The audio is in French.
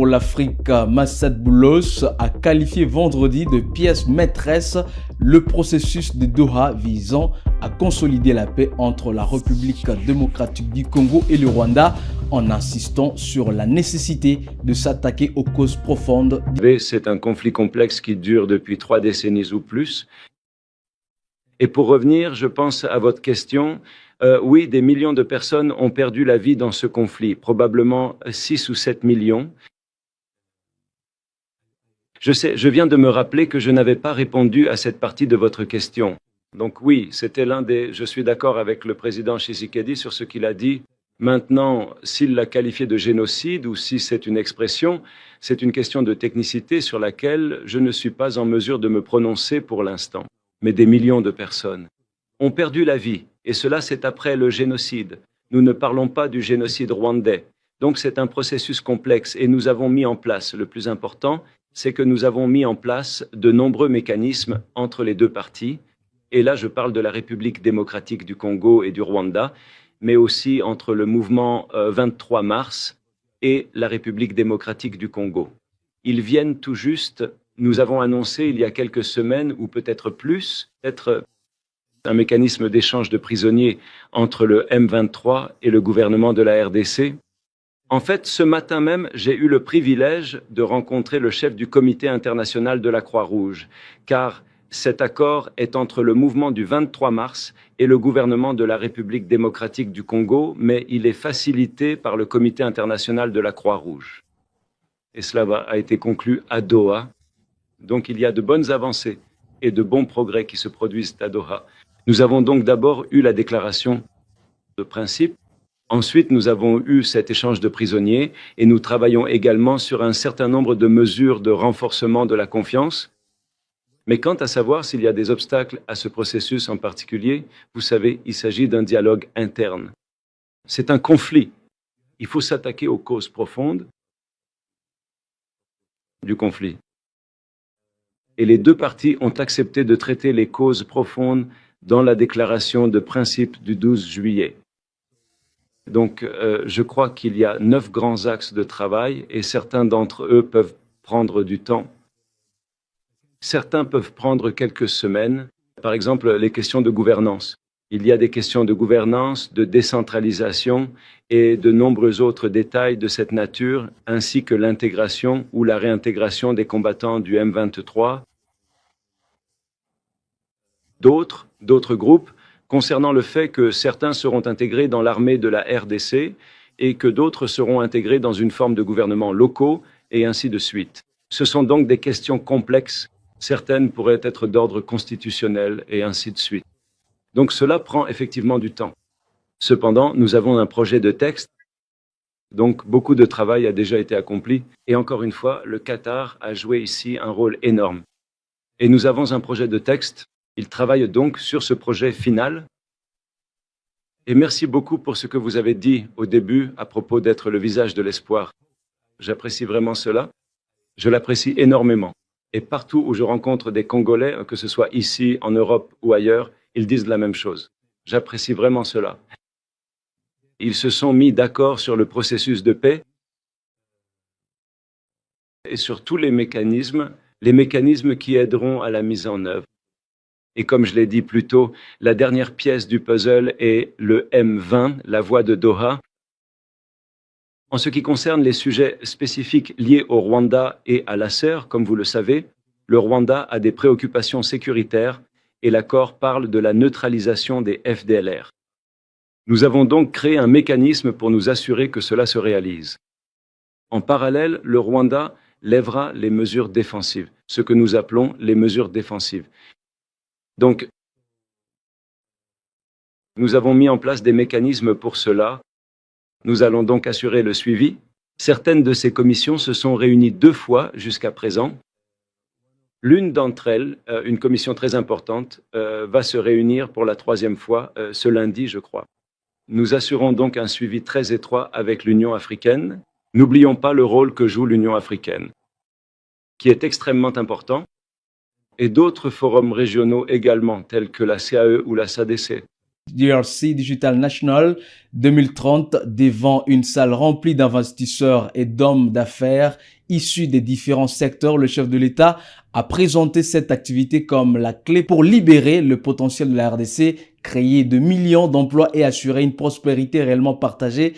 Pour l'Afrique, Massad Boulos a qualifié vendredi de pièce maîtresse le processus de Doha visant à consolider la paix entre la République démocratique du Congo et le Rwanda en insistant sur la nécessité de s'attaquer aux causes profondes. C'est un conflit complexe qui dure depuis 3 décennies ou plus. Et pour revenir, je pense à votre question, oui, des millions de personnes ont perdu la vie dans ce conflit, probablement 6 ou 7 millions. Je viens de me rappeler que je n'avais pas répondu à cette partie de votre question. Donc oui, c'était je suis d'accord avec le président Tshisekedi sur ce qu'il a dit. Maintenant, s'il l'a qualifié de génocide ou si c'est une expression, c'est une question de technicité sur laquelle je ne suis pas en mesure de me prononcer pour l'instant. Mais des millions de personnes ont perdu la vie, et cela c'est après le génocide. Nous ne parlons pas du génocide rwandais. Donc c'est un processus complexe et nous avons mis en place, le plus important, c'est que nous avons mis en place de nombreux mécanismes entre les deux parties. Et là, je parle de la République démocratique du Congo et du Rwanda, mais aussi entre le mouvement 23 mars et la République démocratique du Congo. Ils viennent tout juste, nous avons annoncé il y a quelques semaines, ou peut-être plus, peut-être un mécanisme d'échange de prisonniers entre le M23 et le gouvernement de la RDC. En fait, ce matin même, j'ai eu le privilège de rencontrer le chef du Comité international de la Croix-Rouge, car cet accord est entre le mouvement du 23 mars et le gouvernement de la République démocratique du Congo, mais il est facilité par le Comité international de la Croix-Rouge. Et cela a été conclu à Doha. Donc il y a de bonnes avancées et de bons progrès qui se produisent à Doha. Nous avons donc d'abord eu la déclaration de principe. Ensuite, nous avons eu cet échange de prisonniers et nous travaillons également sur un certain nombre de mesures de renforcement de la confiance. Mais quant à savoir s'il y a des obstacles à ce processus en particulier, vous savez, il s'agit d'un dialogue interne. C'est un conflit. Il faut s'attaquer aux causes profondes du conflit. Et les deux parties ont accepté de traiter les causes profondes dans la déclaration de principe du 12 juillet. Donc, je crois qu'il y a 9 grands axes de travail et certains d'entre eux peuvent prendre du temps. Certains peuvent prendre quelques semaines. Par exemple, les questions de gouvernance. Il y a des questions de gouvernance, de décentralisation et de nombreux autres détails de cette nature, ainsi que l'intégration ou la réintégration des combattants du M23. D'autres groupes, concernant le fait que certains seront intégrés dans l'armée de la RDC et que d'autres seront intégrés dans une forme de gouvernement locaux et ainsi de suite. Ce sont donc des questions complexes. Certaines pourraient être d'ordre constitutionnel et ainsi de suite. Donc cela prend effectivement du temps. Cependant, nous avons un projet de texte, donc beaucoup de travail a déjà été accompli. Et encore une fois, le Qatar a joué ici un rôle énorme. Et nous avons un projet de texte. Il travaille donc sur ce projet final. Et merci beaucoup pour ce que vous avez dit au début à propos d'être le visage de l'espoir. J'apprécie vraiment cela. Je l'apprécie énormément. Et partout où je rencontre des Congolais, que ce soit ici, en Europe ou ailleurs, ils disent la même chose. J'apprécie vraiment cela. Ils se sont mis d'accord sur le processus de paix et sur tous les mécanismes qui aideront à la mise en œuvre. Et comme je l'ai dit plus tôt, la dernière pièce du puzzle est le M20, la voie de Doha. En ce qui concerne les sujets spécifiques liés au Rwanda et à l'ACER, comme vous le savez, le Rwanda a des préoccupations sécuritaires et l'accord parle de la neutralisation des FDLR. Nous avons donc créé un mécanisme pour nous assurer que cela se réalise. En parallèle, le Rwanda lèvera les mesures défensives, ce que nous appelons les mesures défensives. Donc, nous avons mis en place des mécanismes pour cela. Nous allons donc assurer le suivi. Certaines de ces commissions se sont réunies 2 fois jusqu'à présent. L'une d'entre elles, une commission très importante, va se réunir pour la 3e fois ce lundi, je crois. Nous assurons donc un suivi très étroit avec l'Union africaine. N'oublions pas le rôle que joue l'Union africaine, qui est extrêmement important, et d'autres forums régionaux également, tels que la CAE ou la SADC. DRC Digital National 2030 devant une salle remplie d'investisseurs et d'hommes d'affaires issus des différents secteurs. Le chef de l'État a présenté cette activité comme la clé pour libérer le potentiel de la RDC, créer de millions d'emplois et assurer une prospérité réellement partagée